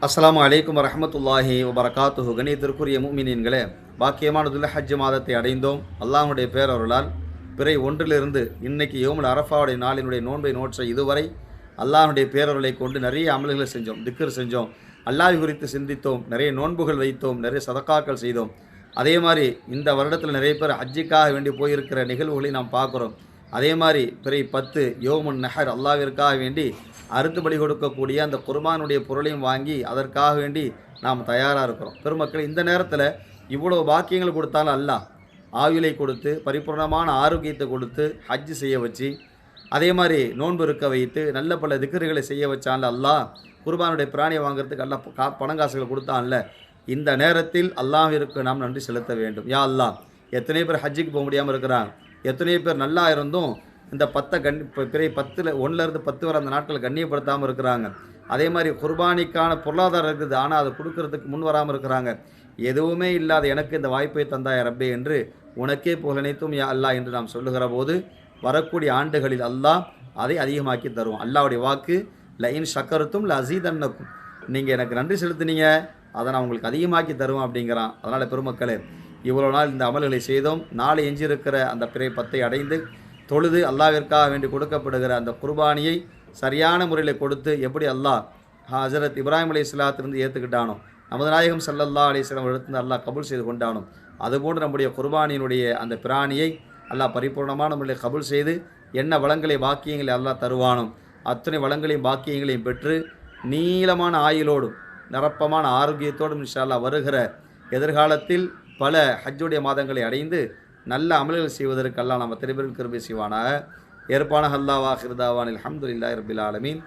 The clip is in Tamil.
அஸ்ஸலாமு அலைக்கும் வரஹ்மத்துல்லாஹி வபரகாத்துஹு. கணியத்திற்குரிய முஃமினீன்களே, பாக்கியமான துல்ஹஜ் மாதத்தை அடைந்தோம். அல்லாஹ்வுடைய பேரருளால் பிறை ஒன்றிலிருந்து இன்னைக்கு யௌமுல் அரஃபாவுடைய நாளினுடைய நோன்பை நோற்ற இதுவரை அல்லாஹ்வுடைய பேரருளை கொண்டு நிறைய அமல்களை செஞ்சோம், திக்ர் செஞ்சோம், அல்லாஹ் குறித்து சிந்தித்தோம், நிறைய நோன்புகள் வைத்தோம், நிறைய சதக்காக்கள் செய்தோம். அதே மாதிரி இந்த வருடத்தில் நிறைய பேர் ஹஜ்ஜுக்காக வேண்டி போயிருக்கிற நிகழ்வுகளை நாம் பார்க்குறோம். அதே மாதிரி பிறை 10 யோமுன் நஹர் அல்லாஹ்விற்காக வேண்டி அறுத்து பலி கொடுக்கக்கூடிய அந்த குர்பானுடைய பொருளையும் வாங்கி அதற்காக வேண்டி நாம் தயாராக இருக்கிறோம். பெருமக்கள், இந்த நேரத்தில் இவ்வளோ பாக்கியங்கள் கொடுத்தாலும் அல்லாஹ் ஆயுளை கொடுத்து பரிபூர்ணமான ஆரோக்கியத்தை கொடுத்து ஹஜ் செய்ய வச்சு, அதே மாதிரி நோன்பு இருக்க வைத்து நல்ல பல திக்ருகளை செய்ய வச்சான்ல அல்லாஹ். குர்பானுடைய பிராணியை வாங்குறதுக்கு அல்லாஹ் பணங்காசுகளை கொடுத்தான்ல. இந்த நேரத்தில் அல்லாஹ்விற்கு நாம் நன்றி செலுத்த வேண்டும். யா அல்லாஹ், எத்தனை பேர் ஹஜ்ஜுக்கு போக முடியாமல் இருக்கிறாங்க, எத்தனையோ பேர் நல்லா இருந்தும் இந்த 10 பிறை 10 1லேருந்து 10 வரை அந்த நாட்கள் கண்ணியப்படுத்தாமல் இருக்கிறாங்க. அதே மாதிரி குர்பானிக்கான பொருளாதாரம் இருக்குது, ஆனால் அதை கொடுக்கறதுக்கு முன் வராமல் இருக்கிறாங்க. எதுவுமே இல்லாத எனக்கு இந்த வாய்ப்பை தந்தாய ரப்பே என்று உனக்கே புகழனைத்தும் யா அல்லாஹ் என்று நாம் சொல்லுகிற போது வரக்கூடிய ஆண்டுகளில் அல்லாஹ் அதை அதிகமாக்கி தருவோம். அல்லாஹ்வுடைய வாக்கு லஇன் ஷக்கர்தும் லஅஸீதன்னக்கும், நீங்கள் எனக்கு நன்றி செலுத்தினீங்க, அதை நான் உங்களுக்கு அதிகமாக்கி தருவேன் அப்படிங்கிறான். அதனால் பெருமக்களே, இவ்வளோ நாள் இந்த அமல்களை செய்தோம். நாளை எஞ்சியிருக்கிற அந்த பிறை 10 அடைந்து தொழுது அல்லாஹ்விற்காக வேண்டி கொடுக்கப்படுகிற அந்த குர்பானியை சரியான முறையில் கொடுத்து எப்படி அல்லாஹ் ஹஜரத் இப்ராஹிம் அலைஹிஸ்ஸலாத்திலிருந்து ஏற்றுக்கிட்டானோ, நமது நாயகம் ஸல்லல்லாஹு அலைஹி வஸல்லம் எடுத்து அல்லாஹ் கபூல் செய்து கொண்டானோ, அதுபோன்று நம்முடைய குர்பானியினுடைய அந்த பிராணியை அல்லாஹ் பரிபூர்ணமான முறையில் கபூல் செய்து என்ன வளங்களை பாக்கியங்களை அல்லாஹ் தருவானோ அத்தனை வளங்களையும் பாக்கியங்களையும் பெற்று நீளமான ஆயுளோடும் நிரப்பமான ஆரோக்கியத்தோடும் இன்ஷா அல்லாஹ் வருகிற எதிர்காலத்தில் பல ஹஜ்ஜுடைய மாதங்களை அடைந்து நல்ல அமல்கள் செய்வதற்கு அல்லாஹ் நம்ம திருப்பெரும் கிருபை செய்வானாக. ஏற்பான அல்லாஹ் வாஹிர் தாவானில் அல்ஹம்துலில்லாஹி ரப்பில் ஆலமீன்.